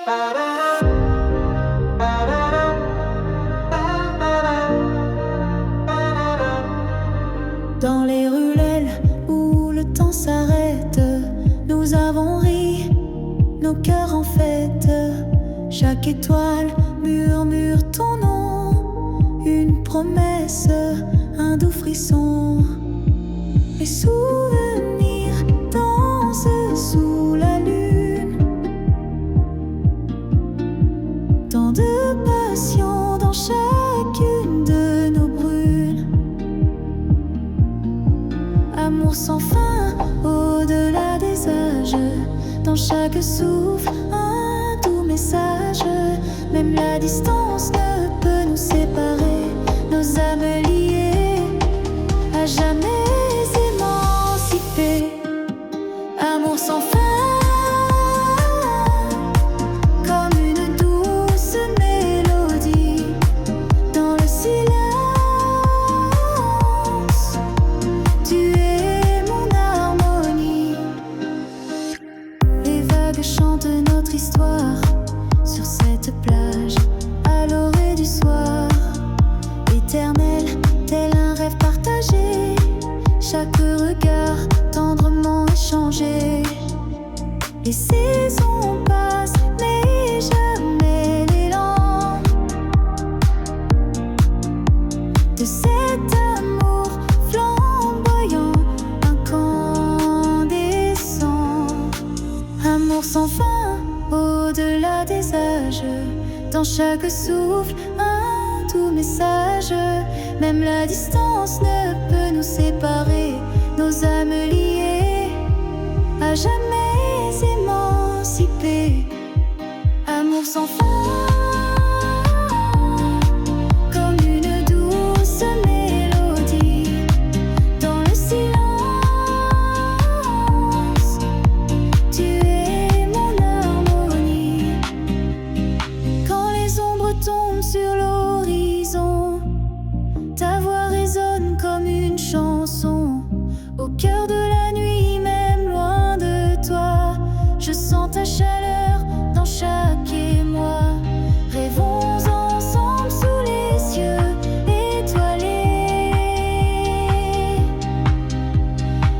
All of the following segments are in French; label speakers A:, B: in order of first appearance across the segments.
A: Dans les ruelles où le temps s'arrête, nous avons ri, nos cœurs en fête. Chaque étoile murmure ton nom, une promesse, un doux frisson. Les souvenirs dansent sous la lune, tant de passion dans chacune de nos brunes. Amour sans fin, au-delà des âges, dans chaque souffle, un doux message. Même la distance ne peut nous séparer, nos âmes liées, à jamais émancipées. Amour sans fin, comme une douce mélodie dans le silence. Tu es mon harmonie. Les vagues chantent notre histoire sur cette plage à l'orée du soir, éternel, tel un rêve partagé. Chaque regard tendrement échangé. Les saisons passent, mais jamais l'élan de cet amour flamboyant, incandescent. Amour sans fin, au-delà des âges, dans chaque souffle, un doux message. Même la distance ne peut nous séparer, nos âmes liées, à jamais émancipées. Amour sans fin, comme une douce mélodie dans le silence. Tu es mon harmonie. Quand les ombres tombent sur l'horizon, ta voix résonne comme une chanson. Au cœur de la nuit, même loin de toi, je sens ta chaleur dans chaque émoi. Rêvons ensemble sous les cieux étoilés.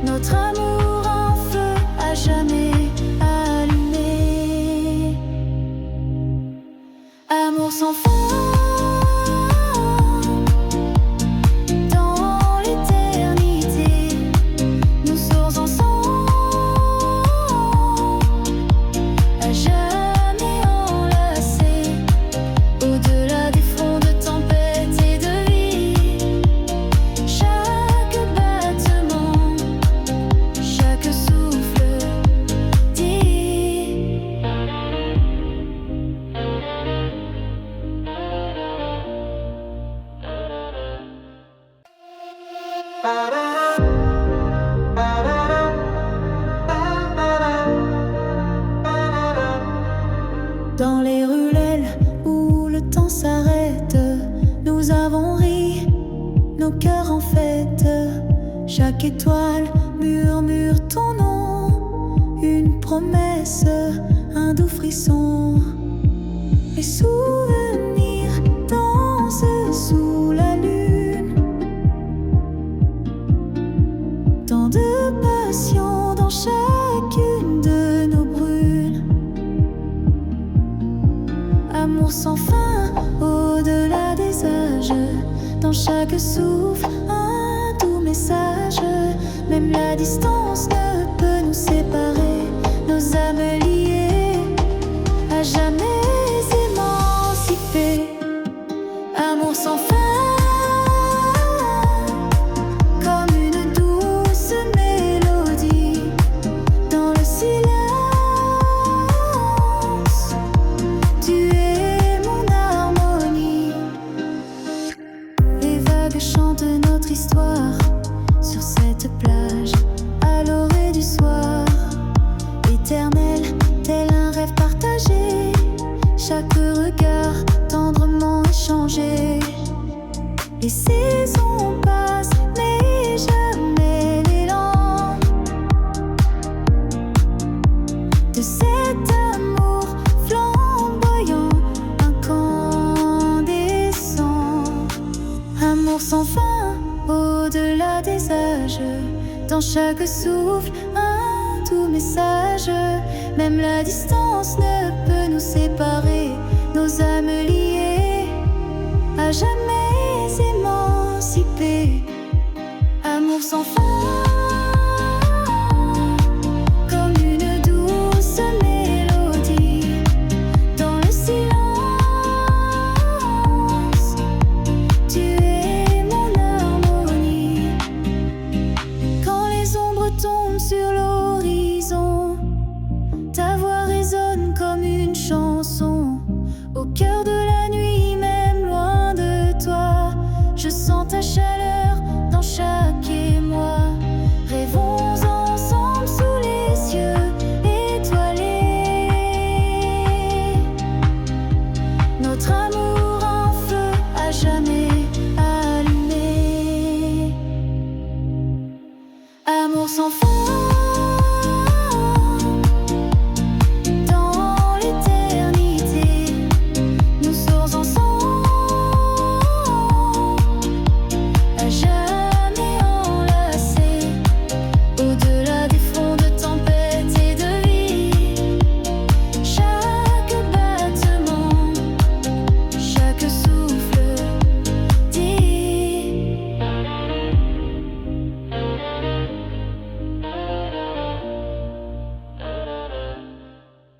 A: Notre amour un feu à jamais allumé. Amour sans fin. Dans les ruelles où le temps s'arrête, nous avons ri, nos cœurs en fête. Chaque étoile murmure ton nom, une promesse, un doux frisson. Les souvenirs dansent sous la lune, tant de passion dans chacune de nos brunes. Amour sans fin, au-delà des âges, dans chaque souffle, un doux message. Même la distance ne peut nous séparer, nos âmes liées, à jamais émancipées. Amour sans fin, comme une douce mélodie dans le silence. Tu es mon harmonie. Les vagues chantent notre histoire sur cette plage à l'orée du soir, éternel, tel un rêve partagé. Chaque regard tendrement échangé. Les saisons passent, mais jamais l'élan de cet amour flamboyant. chaque souffle, un doux message. Même la distance ne peut nous séparer, nos âmes liées, à jamais émancipées. Amour sans fin, comme une douce mélodie dans le silence. Tu es mon harmonie. Quand les ombres tombent sur l'horizon, ta voix résonne comme une chanson. Au cœur de la nuit, même loin de toi, je sens ta chaleur dans chaque émoi. Rêvons ensemble sous les cieux étoilés, notre amour en feu à jamais allumé. Amour sans fin.